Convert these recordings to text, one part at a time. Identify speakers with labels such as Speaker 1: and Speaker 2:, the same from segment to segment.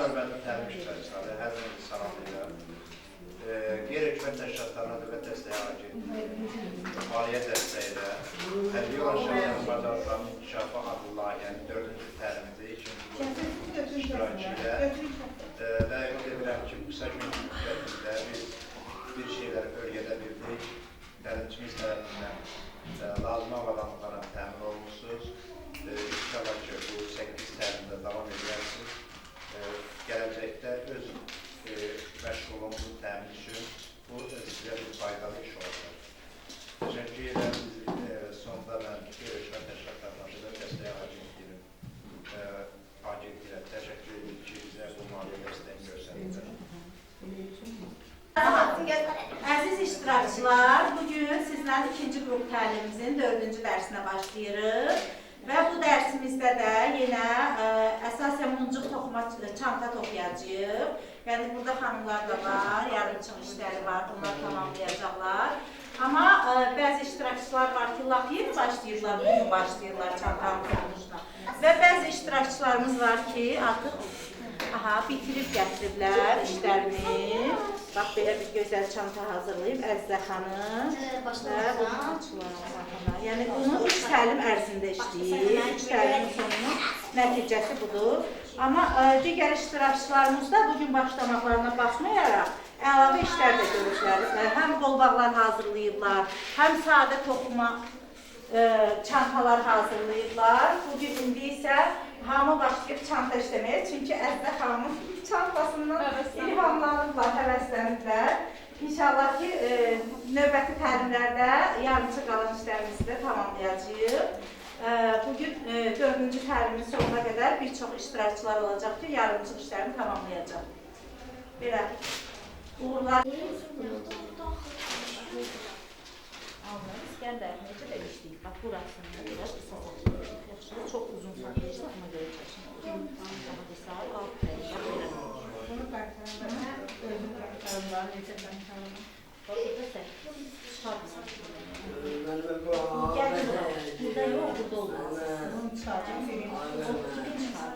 Speaker 1: hörmətli təlim iştirakçıları, hər birini salamlayıram. Qeyri-hökumət təşkilatlarına dövlət dəstəyi agentliyi, maliyyə dəstəyi ilə Hərbi Yol Şəhərlərin Bacarıqlarının İnkişafı adlı layihənin 4-cü təlimində ikinci iştirakçı ilə və ümid edirəm ki, qısa gün müddətində biz bir şeyləri bölgədə bildik, təlimçimiz tərəfindən lazım avadanlıqlara təmin olunursunuz. İnşallah ki, bu 8 təlimdə davam edərsiniz. Gələcəkdə öz məşğulluğumuzun təmin üçün bu sizə bir faydalı iş olacaq. Təşəkkür edirəm. Sonda mən Qeyri-hökumət təşkilatlarına dəstək agentliyinə təşəkkür edirəm ki, bizə bu maliyyə dəstəyini göstərirlər.
Speaker 2: Əziz iştirakçılar, bugün sizdən ikinci qrup təlimimizin 4-cü dərsinə başlayırıq. Və bu dərsimizdə də yenə əsasən muncuq toxuma çanta toxuyacağıq. Yəni burada xanımlar da var, yardımçı işləri var, bunlar tamamlayacaqlar. Amma bəzi iştirakçılar var ki, lap yeni başlayırlar, bugün başlayırlar çantanın quruluşuna. Və bəzi iştirakçılarımız var ki, artıq bitirib gətiriblər işlərini. Bax, belə bir gözəl çanta hazırlayıb Əzizə xanım. Yəni, bunu 3 təlim ərzində işləyib. 3 təlimin sonunun nəticəsi budur. Amma digər iştirakçılarımız da bugün başlamaqlarına baxmayaraq əlavə işlər də görürlər. Həm qolbaqlar hazırlayıblar, həm sadə toxuma çantalar hazırlayıblar. Bugün indi isə hamı başlayıb çanta işləməyə. Çünki Əzizə xanımın çantasından ilhamlanıblar, həvəsləniblər. İnşallah ki, növbəti təlimlərdə yardımcı qalan işlərimizi də tamamlayacağıq. Bugün 4-cü təlimin sonuna qədər bir çox iştirakçılar olacaq ki, yardımcı işlərini tamamlayacaq. Belə, uğurlar. İskəndər necə də işləyib? Bax, burasında biraz qısa olacaq. Çox uzun saçmışlar, amma görə çəşin olur. Daha da saat 6 dəqiqə belə. Bunu qaytarlar, özünü qaytarlar, necə qaytarlar. Bax, burada sən çıxarmısın. Gəl bura. Burada yox, burada olmaz. Bunu çıxaracaq, birini çıxar.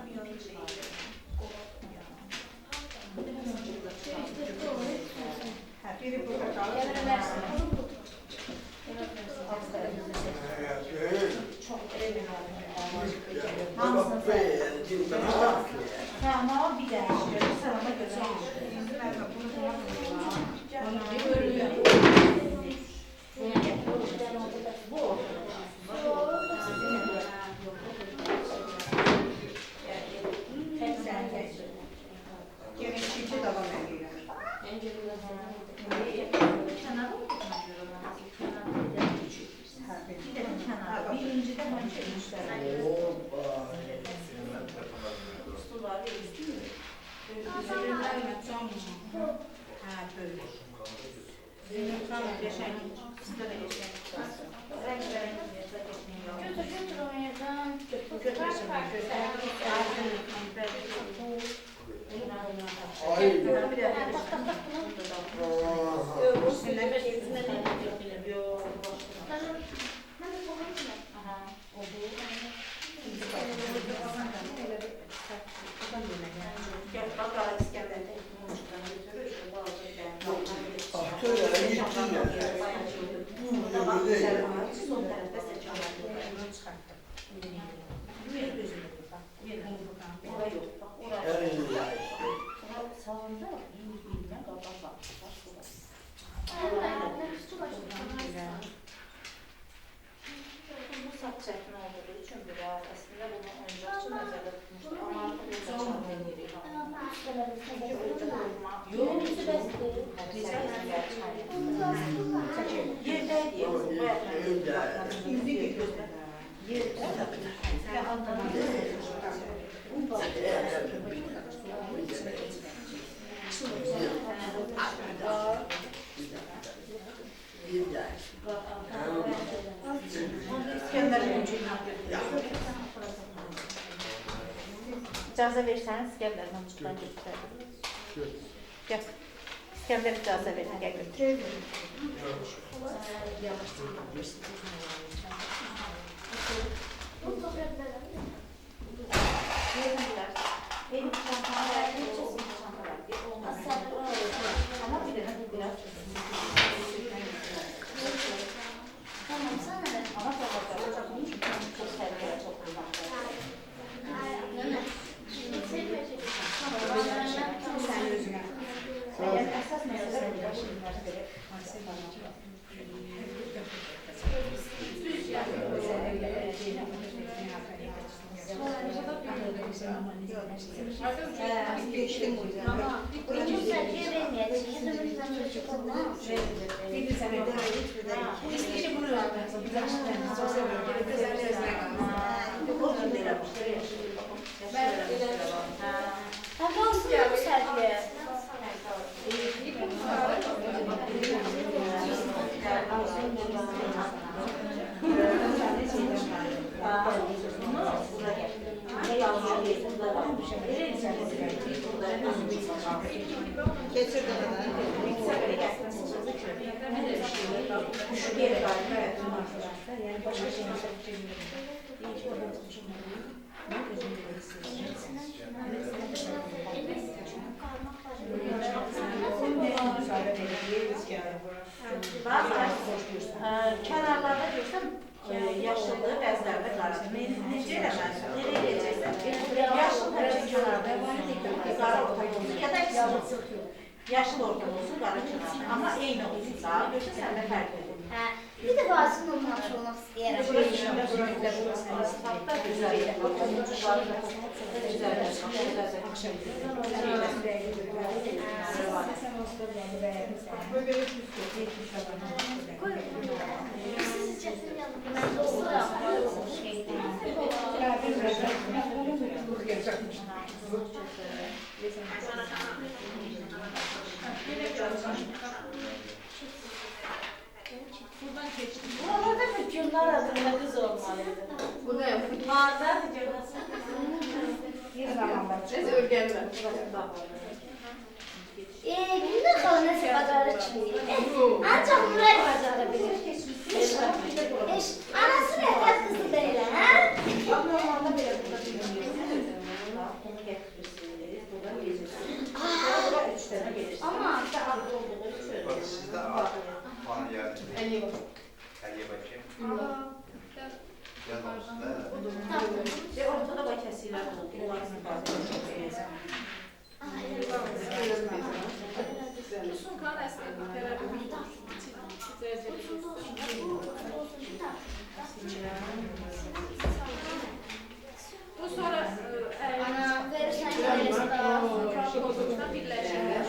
Speaker 2: Biri burada qalır. Çok emin olun. Hamısını ama bir dənə işləyir, sırama görə onu bir görüyor. Bu tek sen tek. Yemek çiçeği de var elimde. Birincide həmişə işlər. Sular verir. Böyle. Tamam, geçen sizde de geçen. Renk götür o yerden. Bu saç çəkmə olduğu üçün biraz əslində bunu öncə üçün nəzərdə tutmuşdur. Amma burada çantan yeri İcazə versəniz, İskəndər Namcıqdan götürək. Gəl. İskəndər icazə verin, gəl götürək. Verin bilər. Benim çantamı Geçtim bu yüzden.
Speaker 3: Bunu sadece vermeyeceğiz. Yüzümüzden çocuk olmaz.
Speaker 2: Bir seferde
Speaker 4: İşte bunu öğrenmezsin. Bir dakika. Sosyal
Speaker 3: Hem de olsun mu sadece?
Speaker 2: Kənarlarda görsəm yaşlıdır, bəzilərdə qarşı. Necə eləməlisən? Nereye gedəcəksən? Yaşlı həmişə kənarda olsun, qara orta olsun, ya da ikisi yaşlı orta olsun, qara kənarda. Amma eyni olsun da, görsən səndə fərq edir.
Speaker 3: Bir de bazı olmak olmak isterim. Siz cesim yanında olsa
Speaker 4: Buralarda hükümler adında kız olmalıydı. Bu ne? Mağarada hükümler. Bir zaman bakacağız, örgenler.
Speaker 3: Günde kalınası pazarı çıkıyor. Ancak Nuray pazarı bilir. Anası neden kızı değil ha?
Speaker 2: Normalde belə burada bilmiyorsunuz. Bunu getirsiniz, buradan gelirsiniz. Burada 3 tane gelirsiniz.
Speaker 3: Ama
Speaker 2: İşte adlı olduğunu söylüyorum.
Speaker 1: Bak sizde bana geldi. Aliye bakayım. Yaz olsun da.
Speaker 2: Ve ortada da kəsirlər oldu. Onların müqaviləsi çox eləyəcəm.
Speaker 4: Bu sonra
Speaker 3: ana verirsen gelirsin daha.
Speaker 4: birleşirler.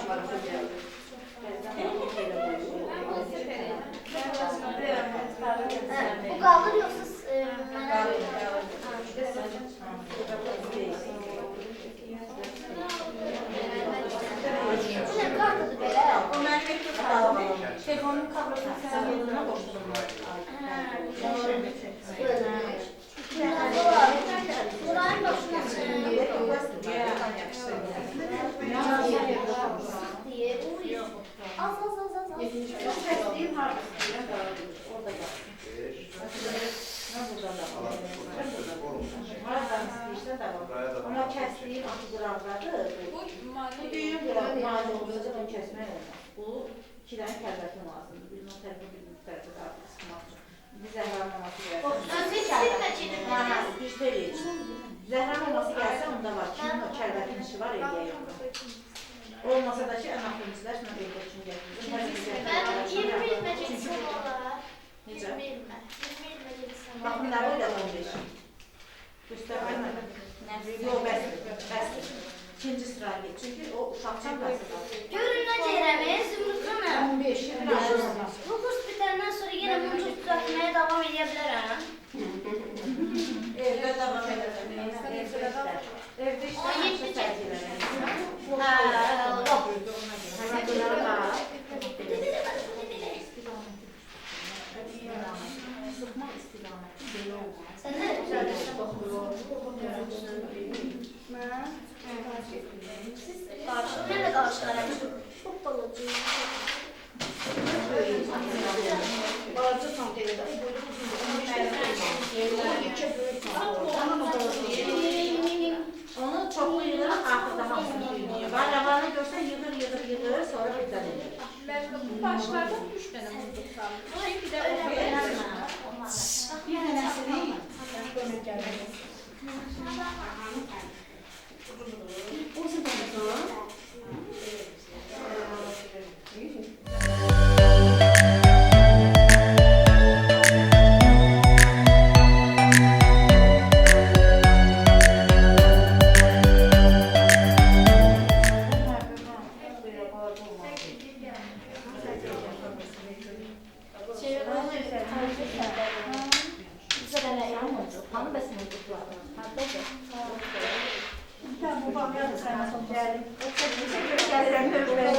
Speaker 3: Bu kalır yoksa bu ne kaldı böyle?
Speaker 2: O mənim məktub telefonun kablosunu sən yoluna qoşdurma.
Speaker 3: Buranın başına diye uğruyor. Az.
Speaker 2: Çox təsdiqim harcasın. Orada qalsın. Mən burada da Haradan istəyirsə də var. Amma kəsdiyim antiqrafdadır. Bu düyün qıraq mali olacaq, onu kəsmək olmaz. Bu 2 dənə kəlbətin lazımdır. Birinin o tərəfə, birinin bu tərəfə də artıq sıxmaq üçün. Bir zəhərlənməması gəlsin. Düz deyil. Zəhərlənməması gəlsə onda var. Kimin o kəlbətin işi var, eləyək onu. Olmasa da ki, ən axırıncılar mən evdə üçün gətirirəm.
Speaker 3: Ben 20 ilme geçsem olar.
Speaker 2: Necə?
Speaker 3: 20 ilme geçsem
Speaker 2: Bax,
Speaker 3: olar.
Speaker 2: nə boyda 15? Göstərmə. Yox, bəsdir. İkinci sıraya geç. Çünki o uşaqcan bəsdir.
Speaker 3: Görün ne Ceyrəmi, Zümrüt Hanım.
Speaker 2: 15.
Speaker 3: Bu kurs bitenden sonra yine mumcuk düzeltmeye devam edebilirim.
Speaker 2: Evdə davam edəcəm. Evdə işlər. Sıxma istiqaməti belə olmaz.
Speaker 3: Sen ne yapıyorsun? Ben de karşılarım. Çok balacıyım.
Speaker 2: Balaca çantayla da böyle onu çoxlu yığır, axırda hamısını yığır. Barabanı görsən yığır, sonra birdən edir.
Speaker 4: Bu başlardan 3 tane muzluk saldım. Bir de
Speaker 2: Bir dənəsini uzun olsun. Gəlim. Gəlirəm, görürəm.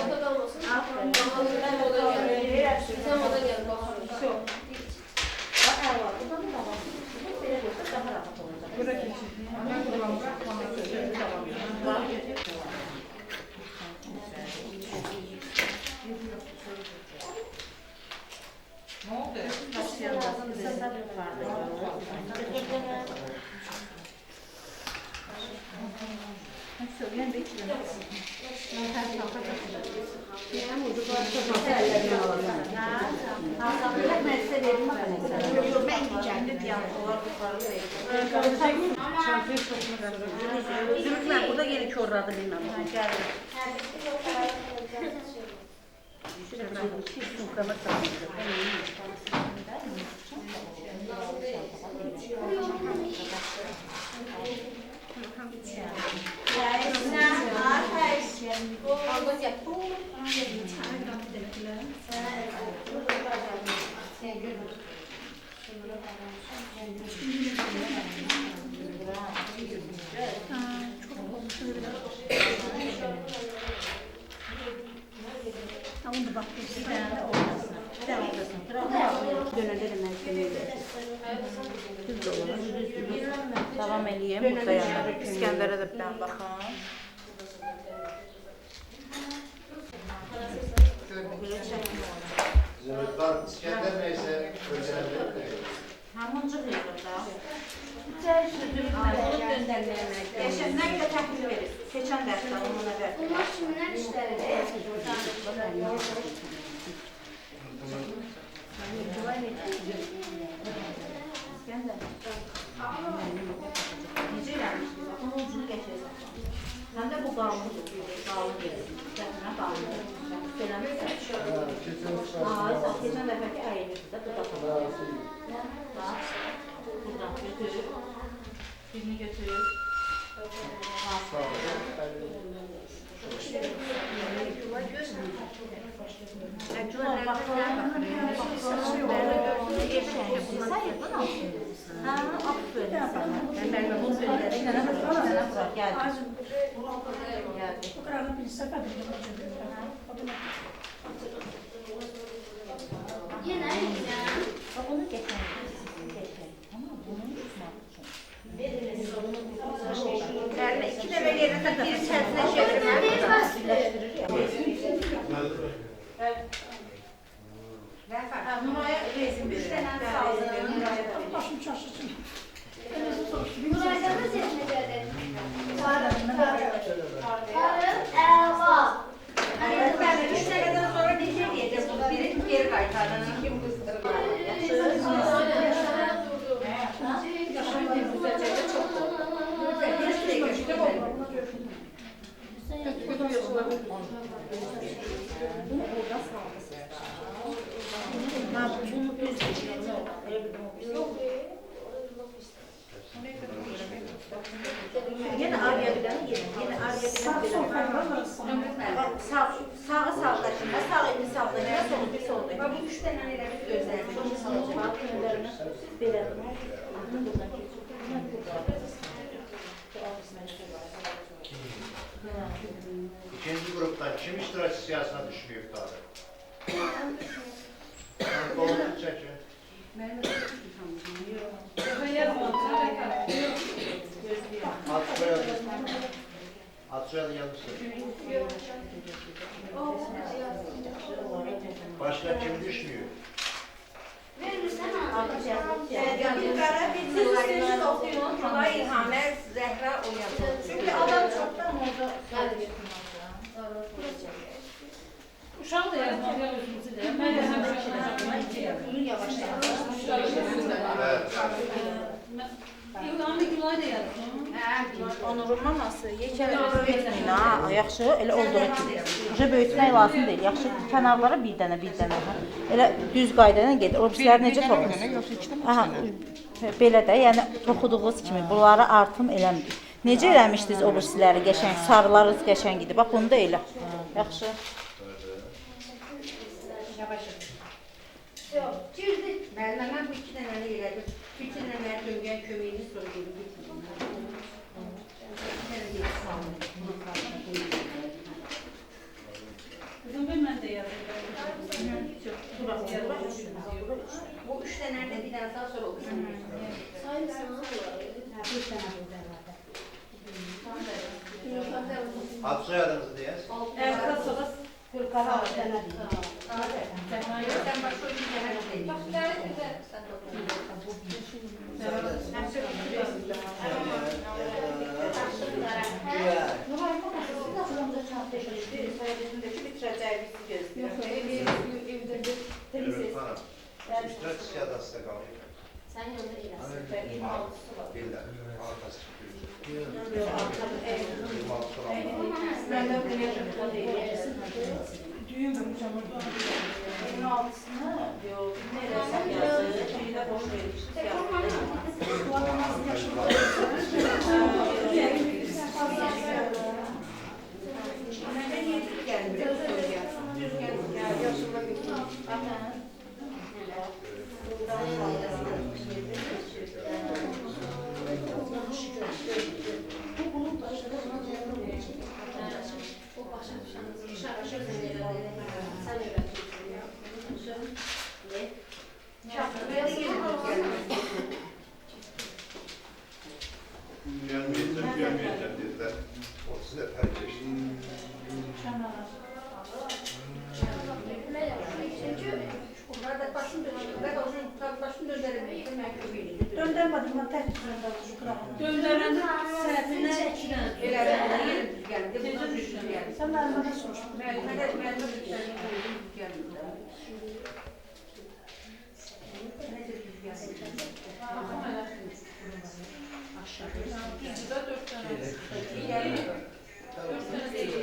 Speaker 4: Sen oda gel bakalım.
Speaker 2: Bax, əla, buradan da davam edir. Belə qoysa daha rahat olacaq. Bura keçir. Mən qurulamı bıraxmamaq sözü davam edir. Bax, götür. Ne oldu? Söyleyen bekliyorum. Üzümlükler burada yeni körradı bilmem. Onu bak, bir tane olmasın. Bir tane olmasın. Dönende de devam edeyim. Burada yani. İskender'e de bir tane bakın.
Speaker 1: Zümrütler İskender neyse öğrenebilir mi?
Speaker 2: Hamıncıq yığırda. Geçəndən də təhlil verir. Keçən dərsdə onuna ver.
Speaker 3: Bunlar kimdən işləridir?
Speaker 2: Necə eləmişdir? Onun ucunu gətirəcək. Həm də bu qalındır. Qalın gelir. Dəfnə qalındır. Eləmişsə. Keçən dəfəki əyilirdi də bu da qalındır. Bax. Buradan götür. Birini götür.
Speaker 3: Yine
Speaker 2: Bunu geçen. Tamam, bunu yani iki de böyle yerine bir içerisine Nuraya rezin verir. Başım çarşısın.
Speaker 3: Nuray'da seçmecedir. Tarım, elva.
Speaker 2: Ben 3 seneden sonra ne şey diyeceğim? Biri geri kaytardan, kim kızdırır? Yine araya bilen, yine araya bilen. Sağı sağdaşında, sağ elini sağdaşında, solu bir soldayım. Bu 3 tane elə bir gözlərim. Bunu salacağım. Altınlarını belə.
Speaker 1: İkinci gruptan kim iştirakçı siyasına düşmüyor iftarı? Kolunu çekin. Atsoyadı yanlış söylüyor. Başka kim düşmüyor?
Speaker 2: Siz okuyun, Tülay İlhamə, Zəhra Oyanır. Çünki adam çoxdan orada
Speaker 4: Uşaq da yazmaq yazmışsınız da. Mən yazmışam.
Speaker 2: bunu yavaş
Speaker 4: İlhamı Gülay da yazdım.
Speaker 2: Onurun maması yekələri böyütməyin ha, yaxşı, elə olduğu kimi. Uca böyütmək lazım deyil, yaxşı, kənarlara bir dənə. Elə düz qaydayla gedir. O bizlər necə toxunur? Aha, belə də, yəni toxuduğunuz kimi bunları artım eləmir. Necə eləmişdiniz o birisiləri qəşəng, sarılarınız qəşəng idi. Bax, bunu da elə. Yaxşı.
Speaker 3: Yok, girdi.
Speaker 2: Müəllimə bu 2 dənəni elədim. 2 dənə döngən köməyini sonra gedim.
Speaker 1: Ad soyadınızı deyəz.
Speaker 4: Kasabas.
Speaker 2: Gülqara Sənəd.
Speaker 4: Sen başka bir yere bak
Speaker 2: Numarın papası da sıramda çantaydı. Sayedesindeki bitirəcəyimizi gözləyir.
Speaker 1: Elif Hanım. Üstünə siyadası da qalıyor.
Speaker 3: Sen yolda ilersin.
Speaker 2: 26'sı var.
Speaker 1: Billah. Arkası çıkıyor. 26 olan.
Speaker 2: Ben de buraya da değil. Düğün bulacağım. 26'sını yok. Neresi yazdı? Şeyi de boş vermiştik. Neden yedik geldi? Yaşımda bir
Speaker 3: O başa düşen şarkı sözleri sen öğretiyorsun ya. Ne?
Speaker 1: Gelmeyeceğim dediler. O size terk etti.
Speaker 2: Döndürmedim ben tek düzende
Speaker 4: Döndüren səhvine 2 dənə.
Speaker 2: Sen bana bana sor.
Speaker 4: Bizdə 4 dənə. 4 dənə deyil.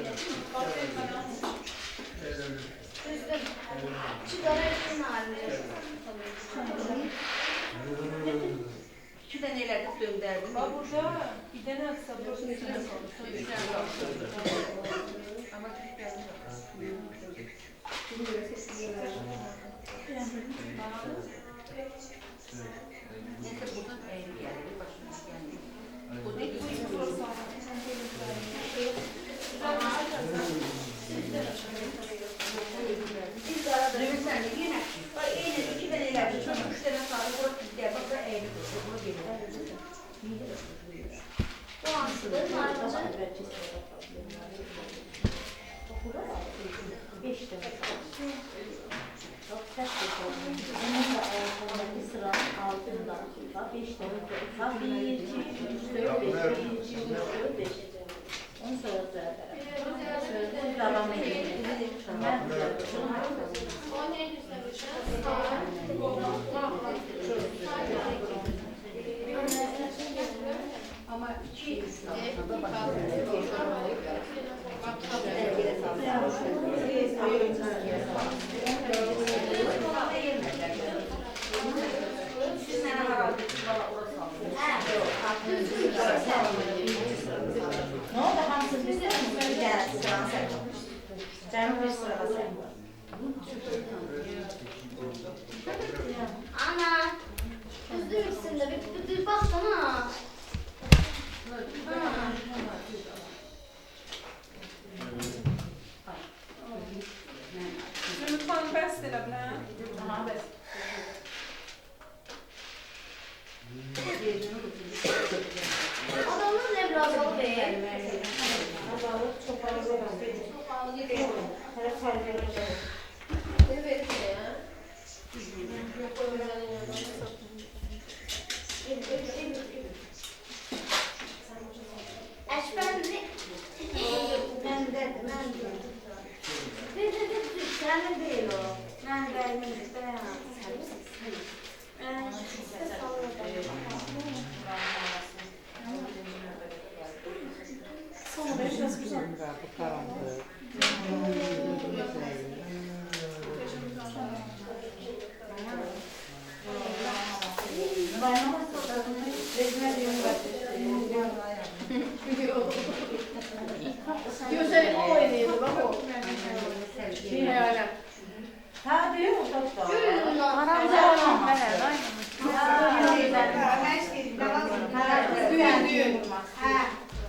Speaker 2: İki tane ileride döndürdüm.
Speaker 4: Bax burada bir dənə atsa, burası bir dənə qalırsa, 3 dənə qalır. Amma Türk gəlmir.
Speaker 2: Neyse buradan eğri geldi. Başımız geldi. Bu
Speaker 4: Bu
Speaker 2: değil. Biz de arada sen de yine. Bak eğri iki tane ileride. Sonra 3 tane sağlı. Burası gidiyor. Bak da eğri. Bunu geliyor.
Speaker 3: Bu aslında marmara.
Speaker 2: 5 tane. Çok sert bir konu. Onun da ayaklarındaki sıranın altında. 5 tane. 1, 2, 3, 4, 5. 1, 2, 3, 4, 5. Onu sonra zaten. Şöyle devam edelim. Ama 2 sınavda başlıyor. Ne oldu? Hamsız bir sıra mı? Gel sıra sen. Canım bir sırada sen.
Speaker 3: Ana. Kızdır mısın da bir baksana.
Speaker 4: Lütfen bəs elə bilən.
Speaker 2: Aha bəs.
Speaker 3: Adamın ne biraz alıp değil.
Speaker 2: Çok fazla
Speaker 3: Evet ya. Eşbendi.
Speaker 2: Ben de. Senin değil o. Ben de.
Speaker 3: Gözlerim o oynuyordu bak o.
Speaker 2: Ha diyor mu doktor?
Speaker 3: Görün lan.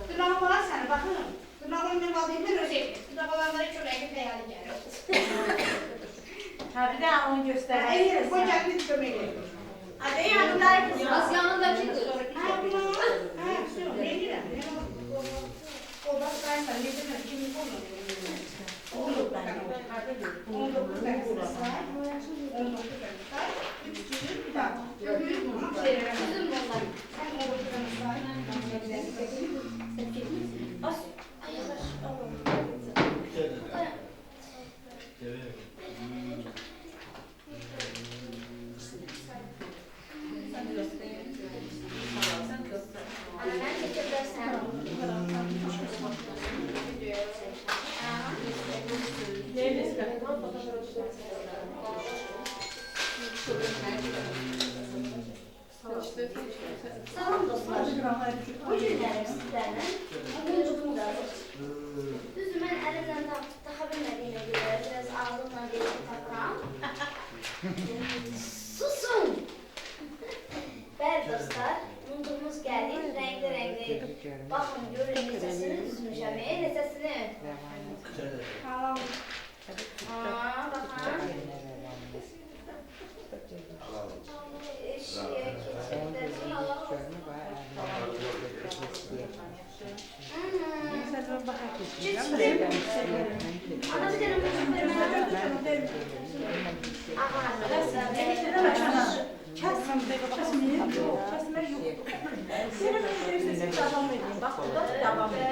Speaker 5: Dırnaqlar sənə baxın. Dırnaqlar nə vaziyətlər özəl. Dırnaqlarına çörəyi təyəli gəlir.
Speaker 2: Ha bir daha onu göster.
Speaker 5: Evet, bu gəldi kömək edir. Adı yanındaydı.
Speaker 3: Az yanındaki kız.
Speaker 5: Ha, bu. Ha, şu. Ne deyirəm? O da saysan, ne demək ki,
Speaker 3: Bas. Ay yavaş. Ana ben çekebilirsen. Salam dostlar. Bu günlərim sizlərlə oyuncuğum da düzdür, mən əlimlə taxa bilmədiyimə görə biraz ağzımla deyib taxıram. Susun! Bəli dostlar, unduğumuz gəlir, rəngli. Baxın, görün neçəsini düzmüşəm, neçəsini. Baxın. Eşiyə keçirdim. Ana bir dənə muzum verməyəm.
Speaker 2: Kəsmir yox. Davam edin. Bax, burada davam edin.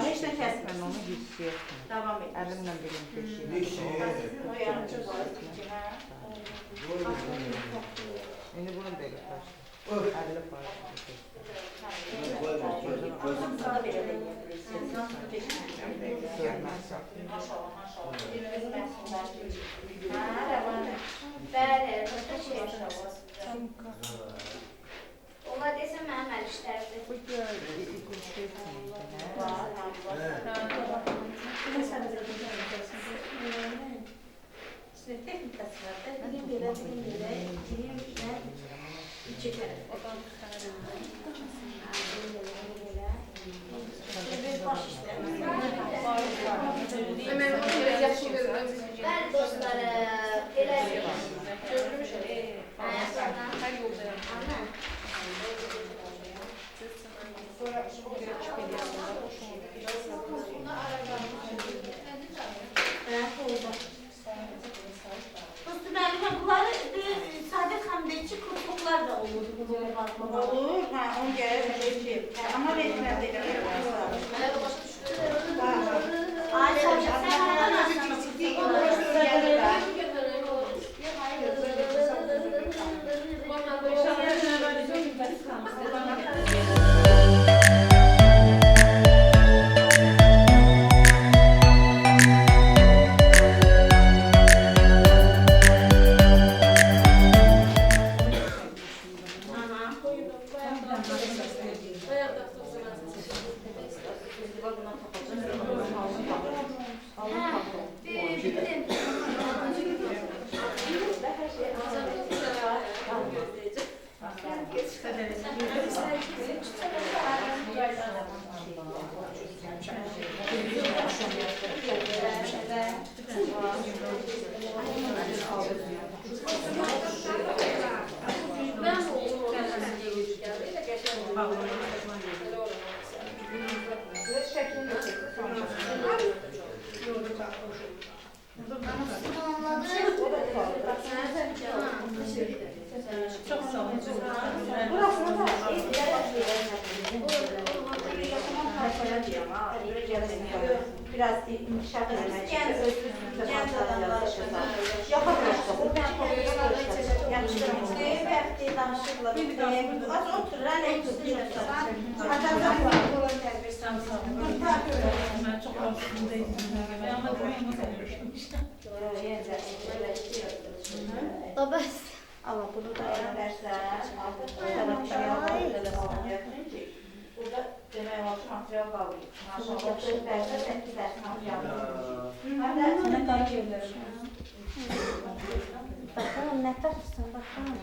Speaker 2: Heç nə kəsmir, onu hiss davam edin. Əlimlə bilim keçir. O yanıcı var.
Speaker 6: İndi bunun belə var. 50 var.
Speaker 2: Sana belə eləyəcəksən.
Speaker 3: Bəli, burada şey onlar desəm mənim əl işlərdir.
Speaker 6: Bu şey
Speaker 2: Texnikası var da, dilim belə, dilim iki tərəf. Baş
Speaker 3: Bəli dostlar, elə
Speaker 2: Dostum, müəllimə, bunları Saadət xanım deyir ki, kurtluqlar da olur. Olur, onu gəlir ki, amma verməm deyir. Ay, Saadət, sən hələ biraz inkişaf edilmek için özgürlükle başlar yazışırlar. Yapamıyorsun. Yapıştırmışsın. Hep danışırlar. Az oturur. Hala oturur. Hatta
Speaker 4: Ben çok rahatsızım. Ama
Speaker 3: Baba.
Speaker 2: Allah bunu da öğrenirsen, burada demək olar ki, material qalır. Maşallah, 4 dərsə, 8 dərs material qalır. Nə qarı yerlər?
Speaker 3: Bakalım ne tapsın bakalım.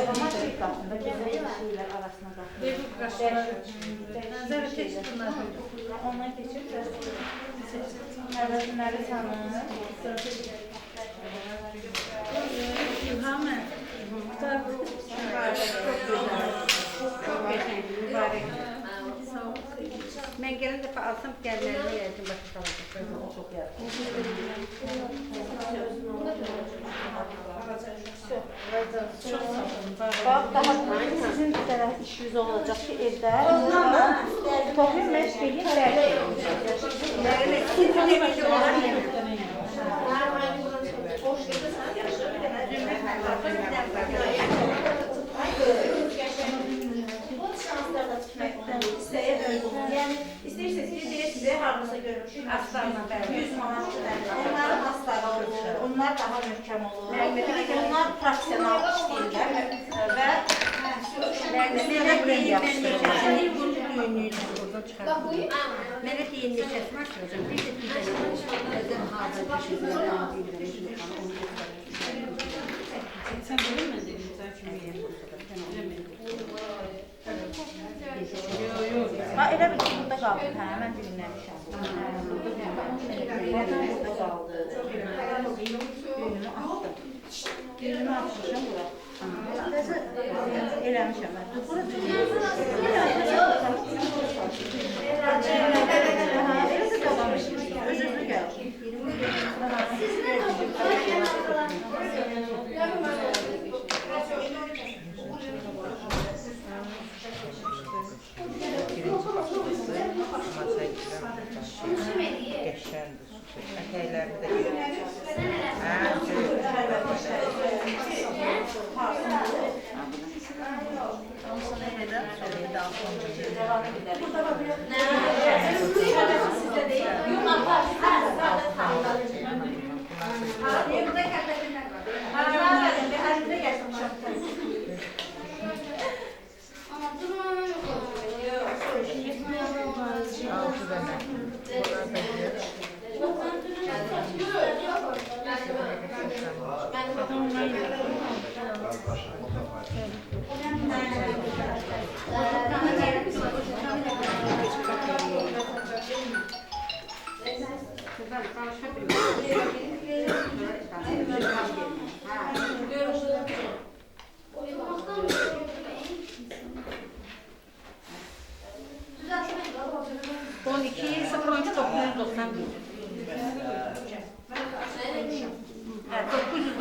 Speaker 2: Ama şey qatında, gözəl şeylər arasına qatında.
Speaker 4: Zərif keçir bunlar.
Speaker 2: Ondan keçir, Nəvəzinləri tanır.
Speaker 4: İlhamı.
Speaker 2: Çok güzel. Çok geçen mübarek.
Speaker 4: Mən gələn dəfə alsam gəlməyinə yəqin başa salacaq.
Speaker 2: Çox yaxşı. Bax, daha sizin bir dənə işiniz olacaq ki, evdə toxum məşqeyi yəni istəyirsiniz ki, deyirsiniz, harada görmüşük, aslanla 100 manat onlar asları olur, onlar daha möhkəm olur, onlar profesional işləyirlər və
Speaker 4: Mənə deyil, neçəsini açılacaq. Bir də bir dənə hazır pişirlər, sən bilin mən deyim, sən kimi yiyəm olsa da, sən
Speaker 2: elə bir ki, burada qaldı, hə, mən dinləmişəm. Burada qaldı. Düyünümü açdım. Düyünümü açmışam bura. Eləmişəm mən. Bura düyünümü özünü gəlir.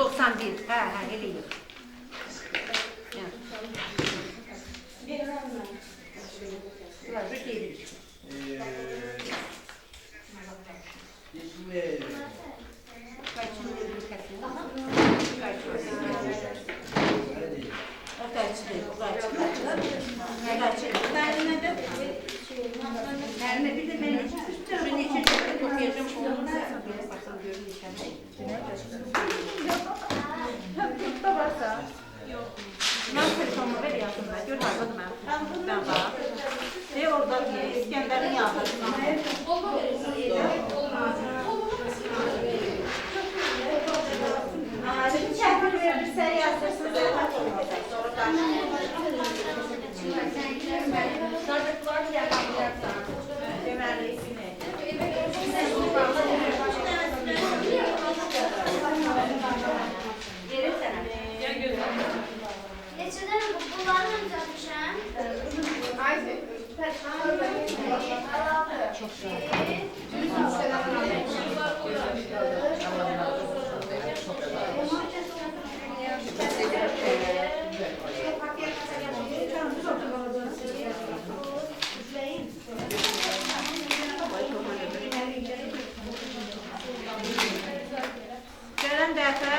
Speaker 6: Qəşəndir, ətəklərini də yedim.
Speaker 2: Gələn dəfə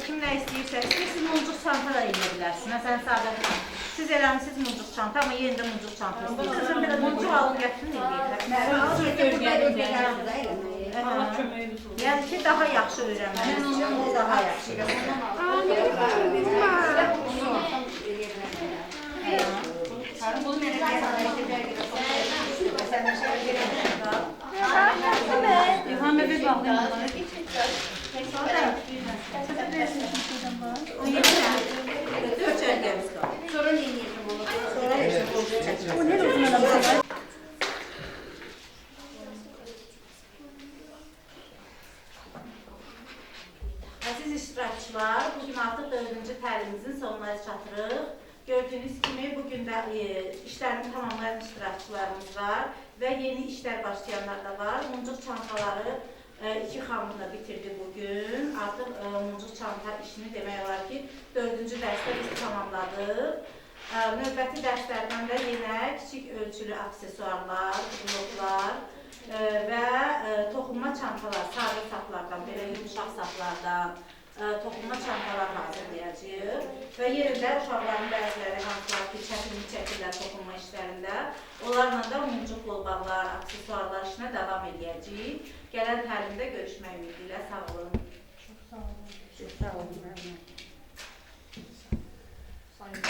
Speaker 2: kim nə istəyirsə, siz muncuq çanta da eləyə bilərsiniz. Məsələn, Səadət xanım, siz eləmişsiniz muncuq çanta, amma yenə də muncuq çanta istəyir. Qızım belə muncuq alıb gətirin eləyirlər. Yəni ki, daha yaxşı öyrənməniz üçün daha yaxşı. Bunu mənə İlham bir baxın. Sonra yeniyəcəm onu. O nə uzun adamlar? Əziz iştirakçılar, bugün artıq 4-cü təlimimizin sonuna çatırıq. Gördüyünüz gördüyünüz kimi bugün də işlərini tamamlayan iştirakçılarımız var və yeni işlər başlayanlar da var. Muncuq çantaları 2 xanım da bitirdi bugün. Artıq muncuq çanta işini demək olar ki 4-cü dərsdə biz tamamladıq. Növbəti dərslərdən də yenə kiçik ölçülü aksesuarlar, bloklar və toxunma çantalar, sarı saplardan, belə yumuşaq saplardan toxunma çantalar hazırlayacağıq və yerində uşaqların bəziləri hansılar ki, çətinlik çəkirlər toxunma işlərində, onlarla da muncuq qolbaqlar, aksesuarlar işinə davam edəcəyik. Gələn təlimdə görüşmək ümidi ilə sağ olun.
Speaker 5: Çox sağ olun.
Speaker 2: Çox sağ olun. Sayın.